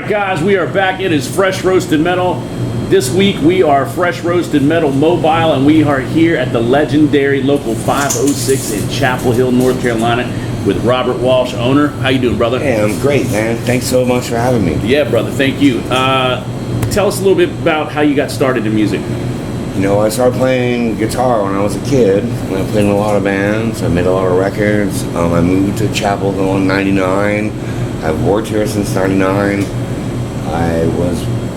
right, guys, we are back. It is Fresh Roasted Metal. This week we are Fresh Roasted Metal Mobile, and we are here at the legendary Local 506 in Chapel Hill, North Carolina, with Robert Walsh, owner. How you doing, brother? Hey, I'm great, man. Thanks so much for having me. Yeah, brother. Thank you. Tell us a little bit about how you got started in music. You know, I started playing guitar when I was a kid. I played in a lot of bands. I made a lot of records. I moved to Chapel Hill in '99. I've worked here since '99.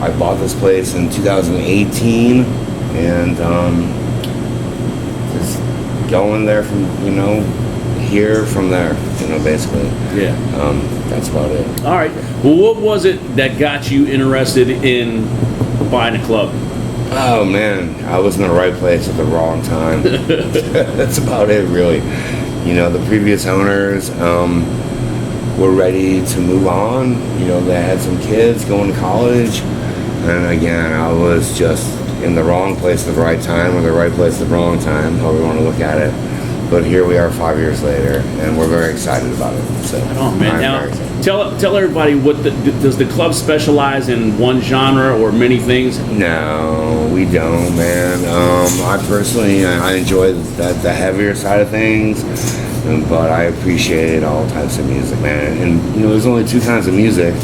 I bought this place in 2018, and just going there from, here from there, basically. Yeah. That's about it. All right. Well, what was it that got you interested in buying a club? Oh man, I was in the right place at the wrong time. That's about it, really. The previous owners were ready to move on. They had some kids going to college, and again, I was just in the wrong place at the right time, or the right place at the wrong time, however you want to look at it. But here we are 5 years later, and we're very excited about it. So, oh man, now tell everybody, does the club specialize in one genre or many things? No, we don't, man. I personally, I enjoy the heavier side of things, but I appreciate all types of music, man. And there's only two kinds of music: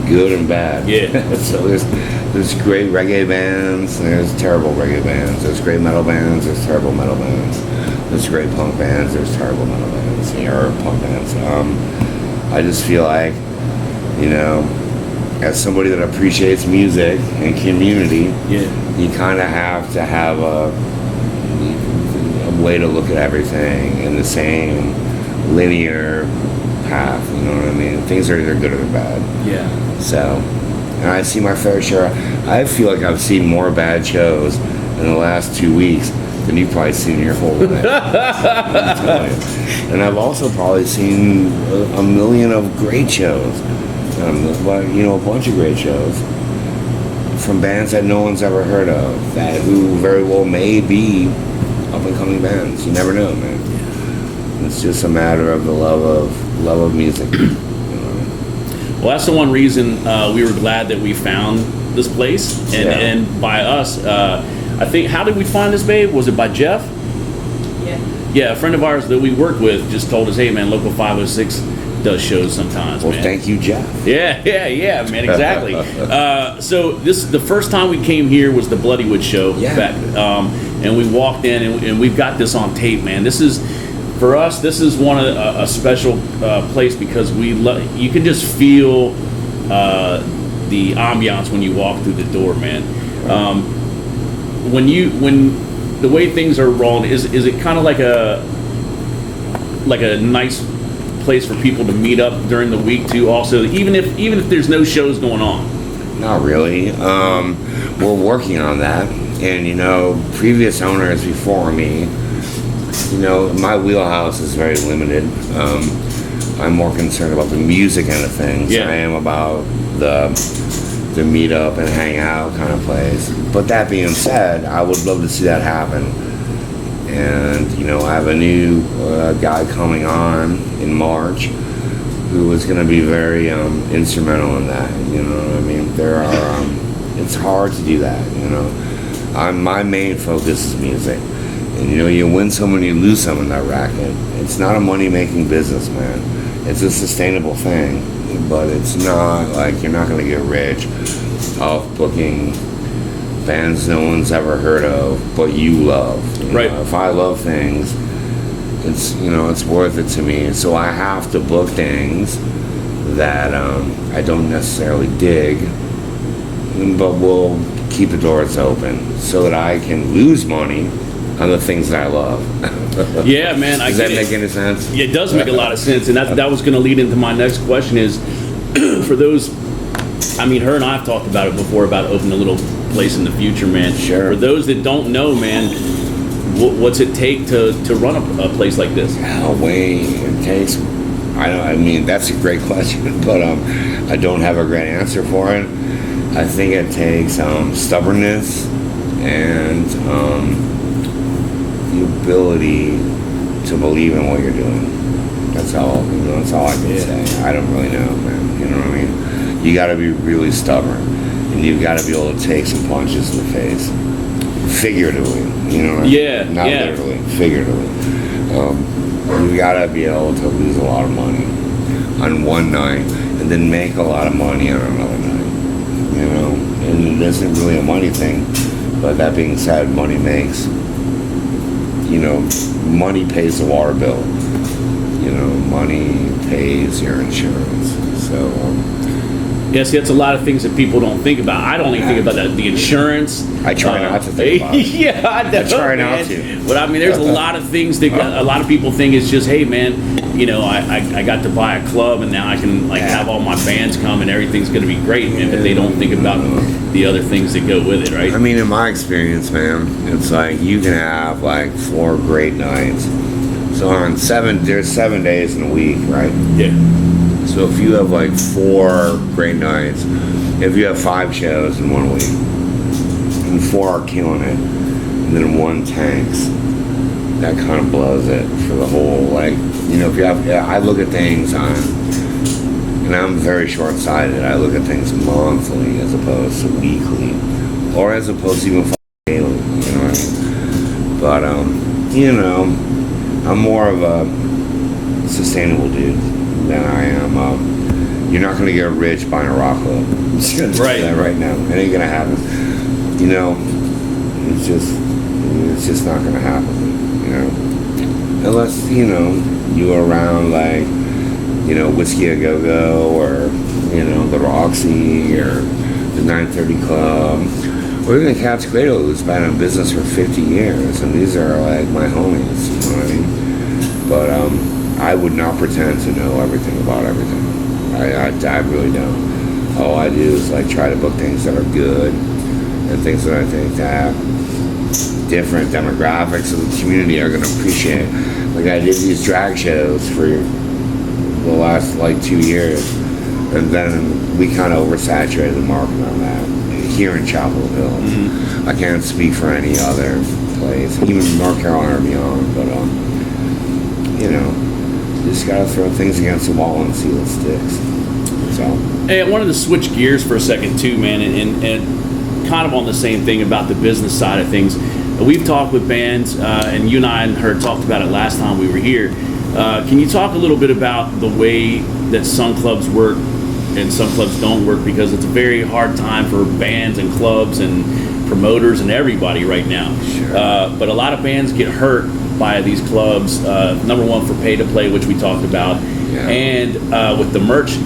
good and bad. Yeah. So there's great reggae bands, and there's terrible reggae bands. There's great metal bands. There's terrible metal bands. There's great punk bands. There's terrible metal bands. Or punk bands. I just feel like, as somebody that appreciates music and community, you kind of have to have a way to look at everything in the same linear path. You know what I mean? Things are either good or they're bad. Yeah. So, and I see my fair share. I feel like I've seen more bad shows in the last 2 weeks than you've probably seen in your whole life. And I've also probably seen a million of great shows. A bunch of great shows from bands that no one's ever heard of, who very well may be up and coming bands. You never know, man. It's just a matter of the love of music. Well, that's the one reason we were glad that we found this place, and by us, I think, how did we find this, babe? Was it by Jeff? Yeah, a friend of ours that we work with just told us, hey, man, Local 506 does shows sometimes, well, man. Thank you, Jeff. Yeah, man, exactly. So the first time we came here was the BLOODYWOOD show. Yeah. And we walked in, and we've got this on tape, man. For us, this is one of a special place because you can just feel the ambiance when you walk through the door, man. When the way things are rolling, is it kind of like a nice place for people to meet up during the week too? Also, even if there's no shows going on. Not really. We're working on that, and previous owners before me, my wheelhouse is very limited. I'm more concerned about the music end of things. Yeah. I am about the meet up and hang out kind of place. But that being said, I would love to see that happen. And I have a new guy coming on in March who is going to be very instrumental in that. You know what I mean? It's hard to do that. My main focus is music. And you win some and you lose some in that racket. It's not a money-making business, man. It's a sustainable thing, but it's not like you're not going to get rich off booking bands no one's ever heard of, but you love. Right. If I love things, it's worth it to me. So I have to book things that I don't necessarily dig, but will keep the doors open so that I can lose money on the things that I love. Yeah, man. Does that make any sense? Yeah, it does make a lot of sense, and that was going to lead into my next question. Is for those, her and I have talked about it before about opening a little place in the future, man. Sure. For those that don't know, man, what's it take to run a place like this? It takes. That's a great question, but I don't have a great answer for it. I think it takes stubbornness and the ability to believe in what you're doing. That's all. That's all I can say. I don't really know, man. You know what I mean? you got to be really stubborn, and you've got to be able to take some punches in the face, figuratively. You know what I mean? Yeah, Not yeah. literally, figuratively. You got to be able to lose a lot of money on one night, and then make a lot of money on another night. You know, and it isn't really a money thing. But that being said, money makes. You know, money pays the water bill. You know, money pays your insurance. So. Yeah, see, that's a lot of things that people don't think about. I don't even think about that. The insurance. I try not to think about it. Yeah, I try not to. But I mean, there's a lot of things that a lot of people think it's just, hey, man, you know, I got to buy a club and now I can like have all my bands come and everything's going to be great, man. But they don't think about the other things that go with it, right? I mean, in my experience, man, it's like you can have like 4 great nights. So there's 7 days in a week, right? Yeah. So if you have like 4 great nights, if you have 5 shows in 1 week, and 4 are killing it, and then 1 tanks, that kind of blows it for the whole, like, you know, if you have, I look at things on, and I'm very short-sighted, I look at things monthly as opposed to weekly, or as opposed to even daily, you know what I mean? But, you know, I'm more of a sustainable dude than I am. You're not going to get rich buying a rock club. I'm just going to tell you that right now. It ain't going to happen. You know, it's just not going to happen. You know, unless you know you are around like, you know, Whiskey A Go Go, or you know, the Roxy, or the 930 Club, or even Cat's Cradle, who's been in business for 50 years, and these are like my homies. You know what I mean? But I would not pretend to know everything about everything. I really don't. All I do is like try to book things that are good and things that I think that different demographics of the community are going to appreciate. Like I did these drag shows for the last like 2 years, and then we kind of oversaturated the market on that here in Chapel Hill. Mm-hmm. I can't speak for any other place, even North Carolina or beyond, but you know. You just gotta throw things against the wall and see what sticks. So. Hey, I wanted to switch gears for a second too, man, and kind of on the same thing about the business side of things. We've talked with bands, and you and I and her talked about it last time we were here. Can you talk a little bit about the way that some clubs work and some clubs don't work? Because it's a very hard time for bands and clubs and promoters and everybody right now. Sure. But a lot of bands get hurt by these clubs. Number one, for pay to play, which we talked about, and with the merch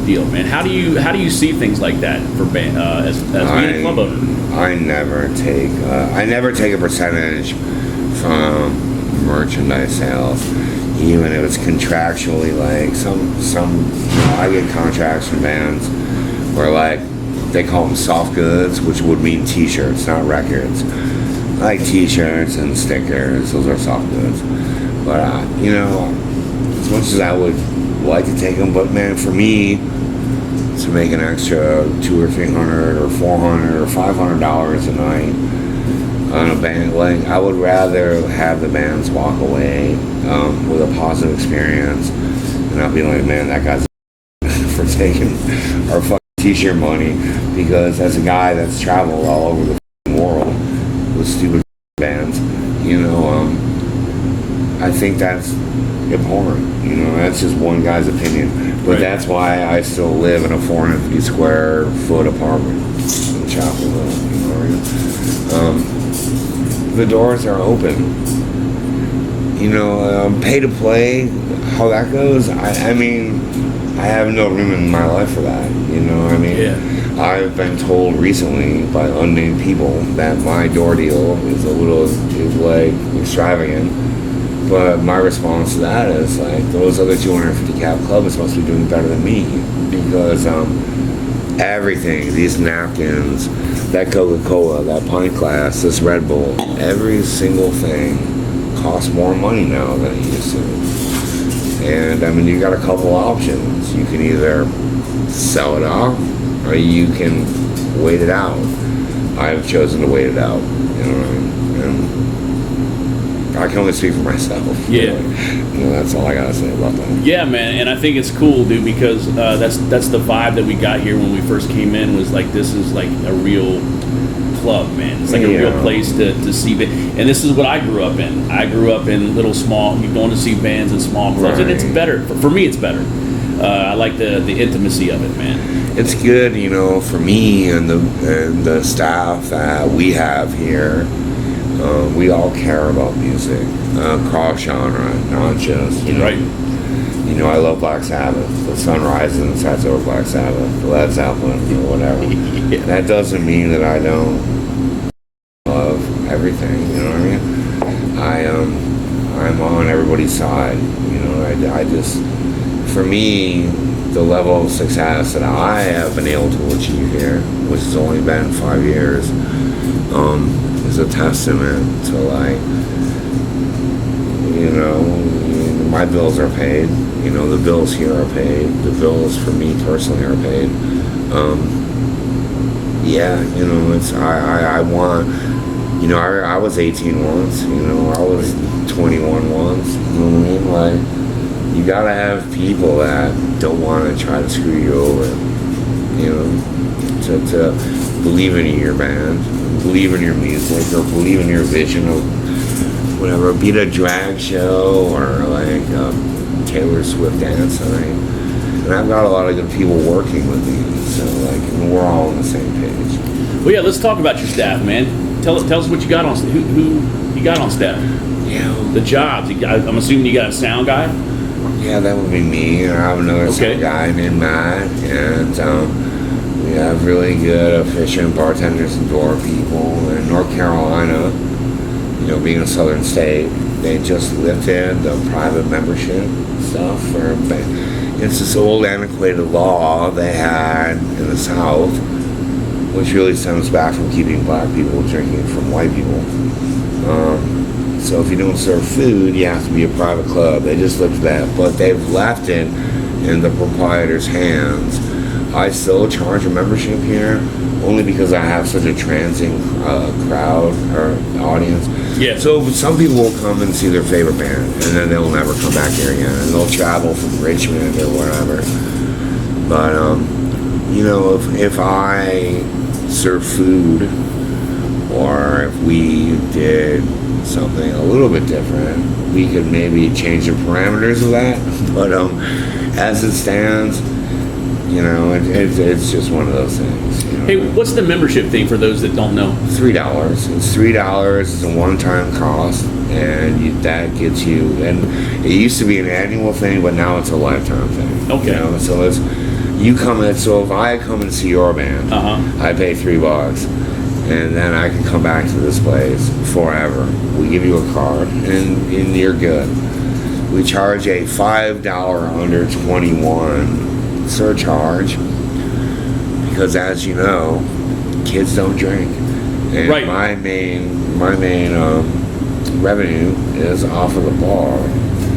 deal, man. How do you see things like that for band as being a club owner? I never take a percentage from merchandise sales, even if it's contractually. Like some you know, I get contracts from bands where like they call them soft goods, which would mean T-shirts, not records. I like T-shirts and stickers; those are soft goods. But you know, as much as I would like to take them, but man, for me to make an extra $200 or $300 or $400 or $500 a night on a band, like I would rather have the bands walk away with a positive experience, and I'll be like, man, that guy's for taking our fucking T-shirt money, because as a guy that's traveled all over the world with stupid bands, you know, I think that's abhorrent. You know, that's just one guy's opinion, but right. That's why I still live in a 450 square foot apartment in Chapel Hill. You know, the doors are open. You know, pay to play, how that goes. I mean, I have no room in my life for that. You know, I mean. Yeah. I've been told recently by unnamed people that my door deal is like extravagant, but my response to that is like, those other 250 cap clubs must be doing better than me, because everything, these napkins, that Coca-Cola, that pint glass, this Red Bull, every single thing costs more money now than it used to. And I mean, you got a couple options. You can either sell it off, or you can wait it out. I've chosen to wait it out. You know what I mean? And I can only speak for myself. Yeah. Really. You know, that's all I gotta say about that. Yeah, man, and I think it's cool, dude, because that's the vibe that we got here when we first came in. Was like, this is like a real club, man. It's like a real place to see and this is what I grew up in. I grew up in little small, going to see bands in small clubs, and it's better for me. It's better. I like the intimacy of it, man. It's good, you know, for me and the staff that we have here. We all care about music, cross genre, not just, you know. Right. You know, I love Black Sabbath. The sun rises and sets over Black Sabbath, Led Zeppelin, or whatever. Yeah. That doesn't mean that I don't love everything. You know what I mean? I'm on everybody's side. You know, I just, for me, the level of success that I have been able to achieve here, which has only been 5 years, is a testament to, like, you know, my bills are paid. You know, the bills here are paid. The bills for me personally are paid. Yeah, you know, it's I want. You know, I was 18 once. You know, I was 21 once. You know what I mean? Like, you gotta have people that don't want to try to screw you over. You know, to believe in your band, believe in your music, or believe in your vision of whatever, be it a drag show or like Taylor Swift dance night. And I've got a lot of good people working with me, so like, and we're all on the same page. Well, yeah, let's talk about your staff, man. Tell us what you got on. Who you got on staff? Yeah, the jobs. I'm assuming you got a sound guy. Yeah, that would be me. And I have another sound guy named Matt, and we have really good efficient bartenders and door people in North Carolina. You know, being a southern state, they just lifted the private membership stuff for. It's this old antiquated law they had in the South, which really stems back from keeping black people drinking from white people. So if you don't serve food, you have to be a private club. They just lifted that, but they've left it in the proprietor's hands. I still charge a membership here, only because I have such a transient crowd or audience. Yeah. So some people will come and see their favorite band, and then they'll never come back here again, and they'll travel from Richmond or whatever. But you know, if I serve food, or if we did something a little bit different, we could maybe change the parameters of that. But as it stands, you know, it's just one of those things. You know? Hey, what's the membership thing for those that don't know? $3. It's $3. It's a one-time cost, and that gets you. And it used to be an annual thing, but now it's a lifetime thing. Okay. You know? So it's you come in. So if I come and see your band, I pay $3, and then I can come back to this place forever. We give you a card, and you're good. We charge a $5 under 21 surcharge, because as you know, kids don't drink, and my main revenue is off of the bar.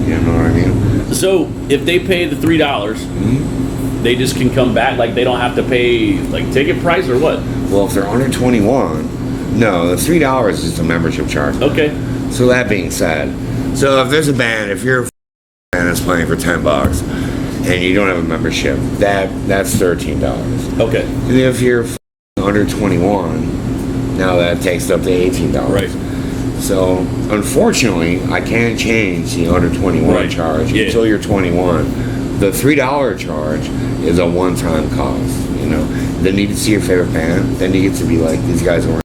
You know what I mean? So if they pay the $3, they just can come back. Like, they don't have to pay like ticket price or what? Well, if they're under 21, no, the $3 is just a membership charge. Okay. So that being said, so if there's a band, if your band is playing for $10 and you don't have a membership, that's $13. Okay. And if you're under 21, now that takes up to $18. Right. So unfortunately, I can't change the under 21 charge until you're 21. The $3 charge is a one-time cost. You know, then you can see your favorite band. Then you get to be like, these guys are.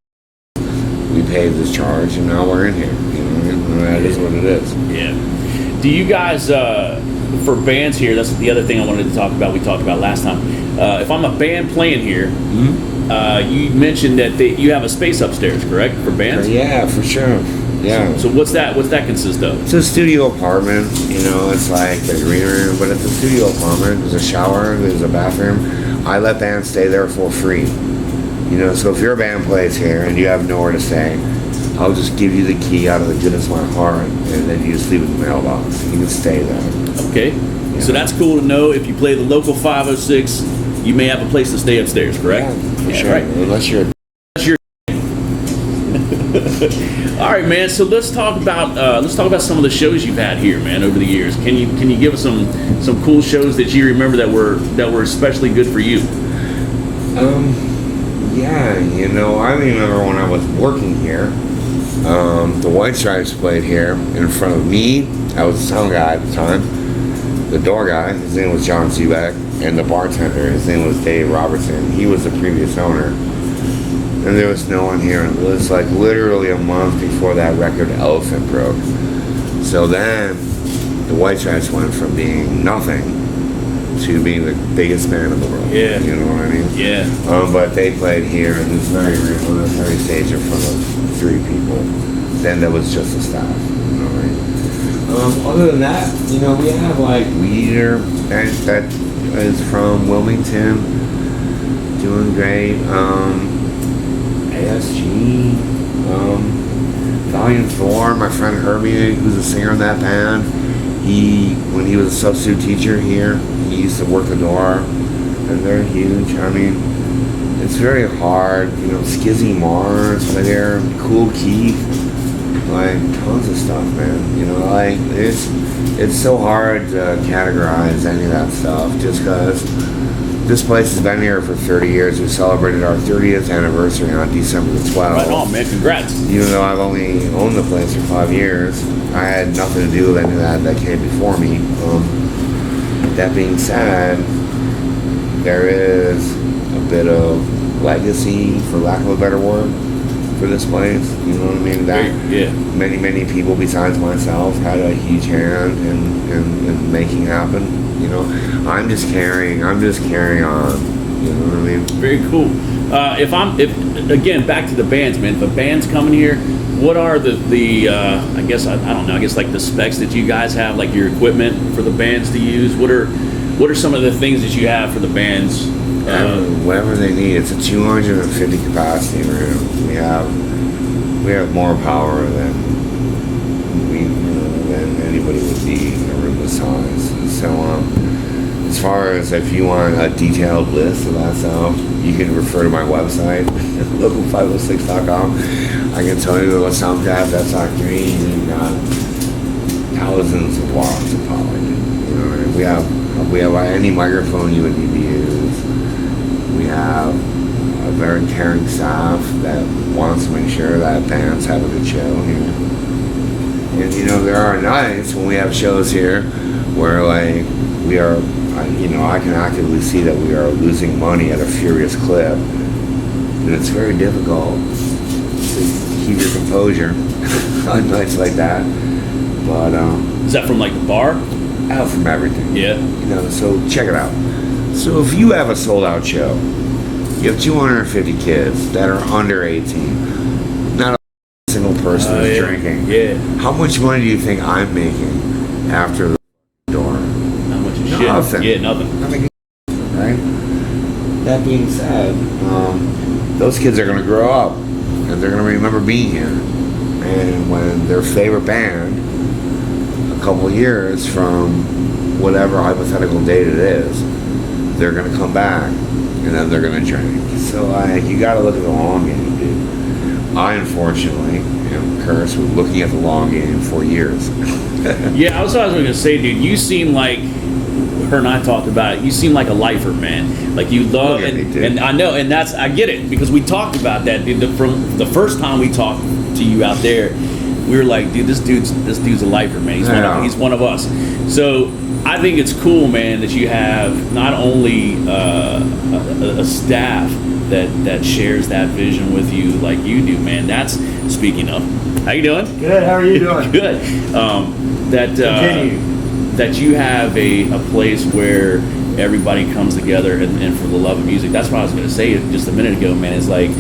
We paid this charge, and now we're in here. You know, that is what it is. Yeah. Do you guys, for bands here? That's the other thing I wanted to talk about. We talked about last time. If I'm a band playing here, you mentioned that you have a space upstairs, correct, for bands? Yeah, for sure. Yeah. So what's that consist of? It's a studio apartment. You know, it's like the green room, but it's a studio apartment. There's a shower. There's a bathroom. I let bands stay there for free. You know, so if your band plays here and you have nowhere to stay, I'll just give you the key out of the goodness of my heart, and then you just leave it in the mailbox. You can stay there. Okay. Yeah. So that's cool to know. If you play the local 506, you may have a place to stay upstairs, correct? Yeah, for sure. Right. Unless you're All right, man. So let's talk about some of the shows you've had here, man, over the years. Can you give us some cool shows that you remember that were especially good for you? Yeah, you know, I remember when I was working here, the White Stripes played here in front of me. I was the sound guy at the time. The door guy, his name was John Seaback, and the bartender, his name was Dave Robertson. He was the previous owner. And there was no one here. It was like literally a month before that record Elephant broke. So then the White Stripes went from being nothing to being the biggest band in the world. Yeah. You know what I mean? Yeah. But they played here in this very stage in front of 3 people. Then there was just the staff. You know what I mean? Other than that, you know, we have like Weeder that is from Wilmington, doing great. ASG, Valiant Thor, my friend Herbie, who's a singer in that band. When he was a substitute teacher here, he used to work the door, and they're huge. I mean, it's very hard. You know, Skizzy Mars right there, Cool Keith, like tons of stuff, man. You know, like it's so hard to categorize any of that stuff just because this place has been here for 30 years. We celebrated our 30th anniversary on December the 12th. Right on, man. Congrats. Even though I've only owned the place for 5 years, I had nothing to do with any of that came before me. That being said, there is a bit of legacy, for lack of a better word, for this place. You know what I mean? That many people besides myself had a huge hand in making happen. You know, I'm just carrying on. You know what I mean? Very cool. If again, back to the bands, man. If a band's coming here, what are the I guess I don't know. I guess like the specs that you guys have, like your equipment for the bands to use. What are some of the things that you have for the bands? Whatever they need. It's a 250 capacity room. We have more power than than anybody would need in a room this size. So as far as if you want a detailed list of that stuff, you can refer to my website, local506.com. I can tell you what sound tab that's our green and thousands of watts of power. You know what I mean? We have any microphone you would need to use. We have a very caring staff that wants to make sure that bands have a good show here. And you know, there are nights when we have shows here where like we are, you know, I can actively see that we are losing money at a furious clip, and it's very difficult to keep your composure on nights like that. But Is that from like the bar? Out from everything. Yeah. You know, so check it out. So if you have a sold out show, you have 250 kids that are under 18, not a single person is drinking. Yeah. How much money do you think I'm making after the door? Not much of Nothing. shit. Yeah, nothing. Right? That being said, those kids are going to grow up and they're going to remember being here. And when their favorite band, a couple of years from whatever hypothetical date it is, they're going to come back and then they're going to drink. So you got to look at the long game, dude. I unfortunately am cursed with looking at the long game for years. Yeah, I was going to say, dude, you seem like, her and I talked about it, you seem like a lifer, man. Like you love it. And I know, and I get it, because we talked about that, dude. From the first time we talked to you out there, we were like, dude, this dude's a lifer, man. He's one of us. So I think it's cool, man, that you have not only a staff that shares that vision with you like you do, man. That's, speaking of, how you doing? Good. How are you doing? Good. That you have a place where everybody comes together and for the love of music. That's what I was going to say just a minute ago, man. It's like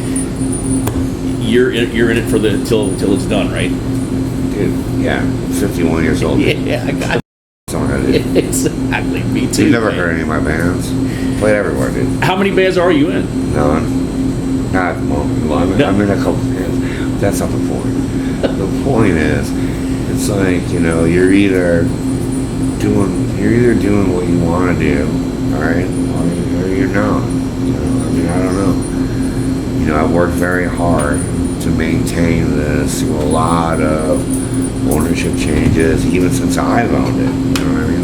you're in it for till it's done, right? Dude, yeah, 51 years old. Yeah, I got it. Exactly, me too. You've never man. heard any of my bands. Played everywhere, dude. How many bands are you in? None. Not at the moment. Well, I'm in a couple bands. That's not the point. The point is, it's like, you know, you're either doing what you want to do, all right, or you're not. You know, I mean, I don't know. You know, I've worked very hard to maintain this through a lot of ownership changes, even since I've owned it. You know what I mean?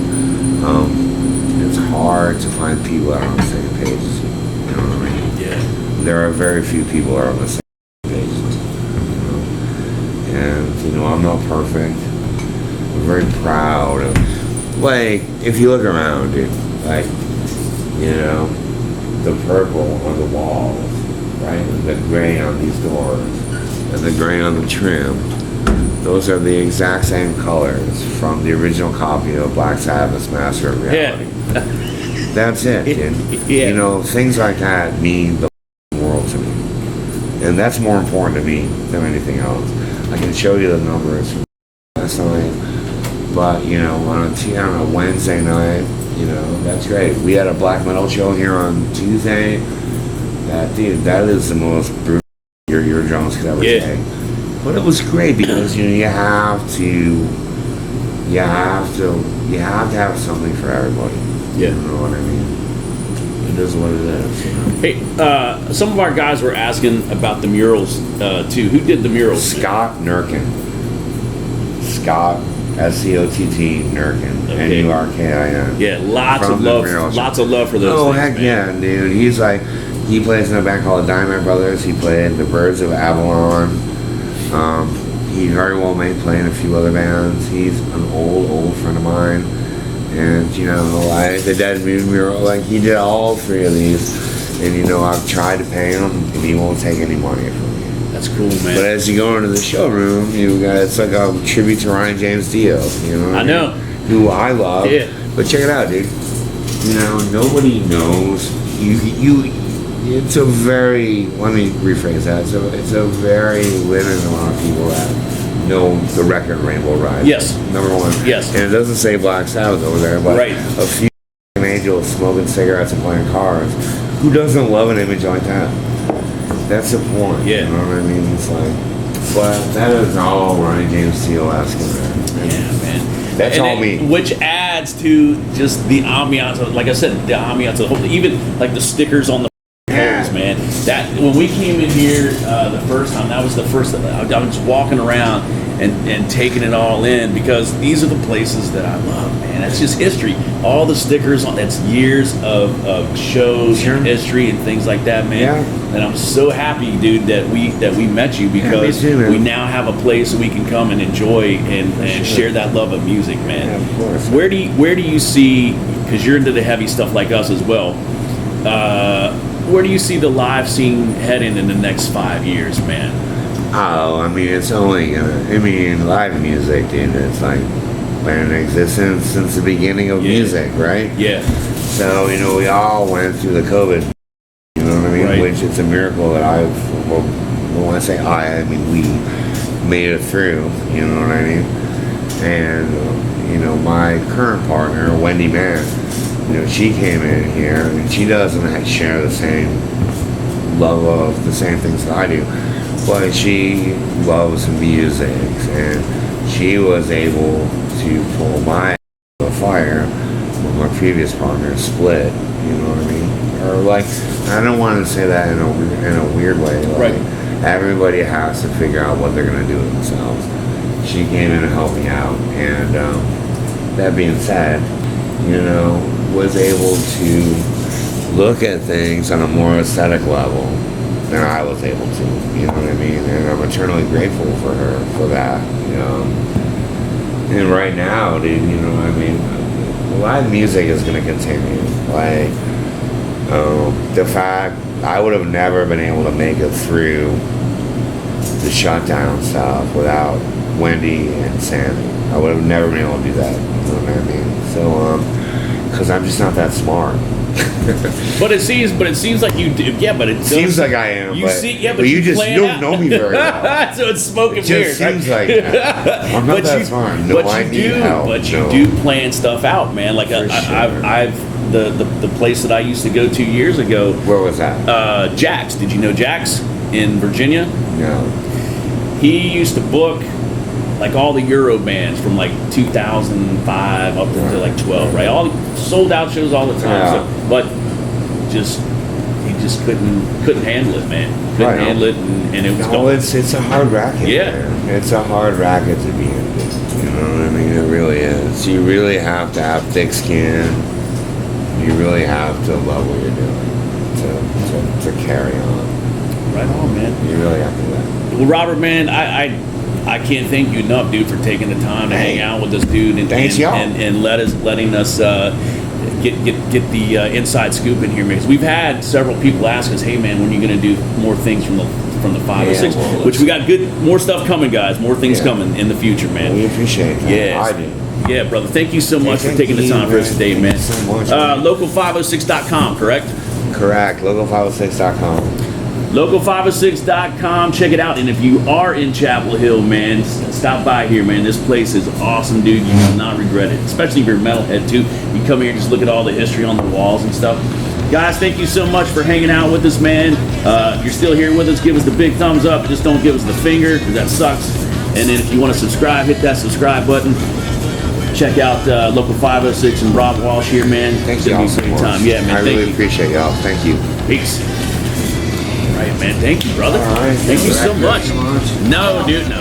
It's hard to find people that are on the same page as you. You know what I mean? Yeah. There are very few people that are on the same page as you. And, I'm not perfect. I'm very proud of, like, if you look around, dude, like, the purple on the walls, right? And the gray on these doors, and the gray on the trim. Those are the exact same colors from the original copy of Black Sabbath's Master of Reality. Yeah. That's it, dude. Yeah. Things like that mean the world to me. And that's more important to me than anything else. I can show you the numbers from last night, but, on a Wednesday night, that's great. We had a black metal show here on Tuesday. That is the most brutal your eardrums could ever take. But it was great because you have to have something for everybody. Yeah. You know what I mean? It is what it is. Hey, some of our guys were asking about the murals too. Who did the murals? Scott Nurkin. Scott, S-C-O-T-T, Nurkin. Okay. N-U-R-K-I-N. Yeah, lots of love for those. Oh, things, heck man. yeah, dude. He plays in a band called the Diamond Brothers. He played the Birds of Avalon. He very well may play in a few other bands. He's an old friend of mine. And, the Dead Moon mural, like, he did all three of these. And, I've tried to pay him, and he won't take any money from me. That's cool, man. But as you go into the showroom, it's like a tribute to Ryan James Dio, I know. Who I love. Yeah. But check it out, dude. Nobody knows. It's a very, let me rephrase that. It's a very limited amount of people that know the record Rainbow Ride. Yes. Number one. Yes. And it doesn't say Black Sabbath over there, but right. A few angels smoking cigarettes and playing cards. Who doesn't love an image like that? That's the point. Yeah. You know what I mean? It's like, but that is all Ryan James Dio-esque in there. Yeah, man. That's and all me. Which adds to just the ambiance, like I said, the ambiance of the whole, even like the stickers on the poles, man. That when we came in here the first time, that was the first. I was just walking around and taking it all in because these are the places that I love, man. That's just history. All the stickers on that's years of shows, Sure. and history, and things like that, man. Yeah. And I'm so happy, dude, that we met you because me too, man. we now have a place we can come and enjoy and sure. share that love of music, man. Yeah, of course. Where do you see? Because you're into the heavy stuff like us as well. Where do you see the live scene heading in the next 5 years, man? Oh, it's only live music, dude. It's like been in existence since the beginning of music, right? Yeah. So, we all went through the COVID, you know what I mean? Right. Which it's a miracle that when I say we made it through, you know what I mean? And, my current partner, Wendy Mann, she came in here and she doesn't share the same love of the same things that I do, but she loves music and she was able to pull my fire when my previous partner split, you know what I mean? Or like, I don't want to say that in a weird way. Like, right. Everybody has to figure out what they're going to do with themselves. She came in to help me out, and that being said, was able to look at things on a more aesthetic level than I was able to, you know what I mean? And I'm eternally grateful for her for that, And right now, dude, live music is going to continue. Like, the fact I would have never been able to make it through the shutdown stuff without Wendy and Sammy. I would have never been able to do that, you know what I mean? So, because I'm just not that smart. But it seems like you do. Yeah, but it seems like I am. You but, see, yeah, but you just plan don't out. know me very well. So it's smoke and It just mirrors, seems right? like that. I'm not that smart. No, I need help. But you No. do plan stuff out, man. Like For sure. I've the place that I used to go to years ago. Where was that? Jack's. Did you know Jack's in Virginia? No. He used to book like all the Euro bands from like 2005 up to like 12, right? All sold out shows all the time. Yeah. So, but he just couldn't handle it, man. Couldn't Right. handle it, and it was No, going. it's a hard racket. Yeah. Man. It's a hard racket to be in. You know what I mean? It really is. You really have to have thick skin. You really have to love what you're doing to carry on. Right on, man. You really have to do that. Well, Robert, man, I can't thank you enough, dude, for taking the time to hang out with us, dude, and Thanks, y'all. and letting us get the inside scoop in here, because we've had several people ask us, hey, man, when are you going to do more things from the 506? Yeah, well, which we got more stuff coming, guys. More things coming in the future, man. We appreciate that. Yeah, I do. Yeah, brother. Thank you so much for thank taking the you, time for us man. today, man. Thank you so much, man. Local506.com, correct? Correct. Local506.com. Local506.com. Check it out. And if you are in Chapel Hill, man, stop by here, man. This place is awesome, dude. You will not regret it. Especially if you're a metalhead, too. You come here and just look at all the history on the walls and stuff. Guys, thank you so much for hanging out with us, man. If you're still here with us, give us the big thumbs up. Just don't give us the finger, because that sucks. And then if you want to subscribe, hit that subscribe button. Check out Local 506 and Rob Walsh here, man. Thank you all so much. Time. Yeah, man. I Thank really you. appreciate y'all. Thank you. Peace. All right, man. Thank you, brother. All right. Thank you so Thank much. you so much. No, dude, no.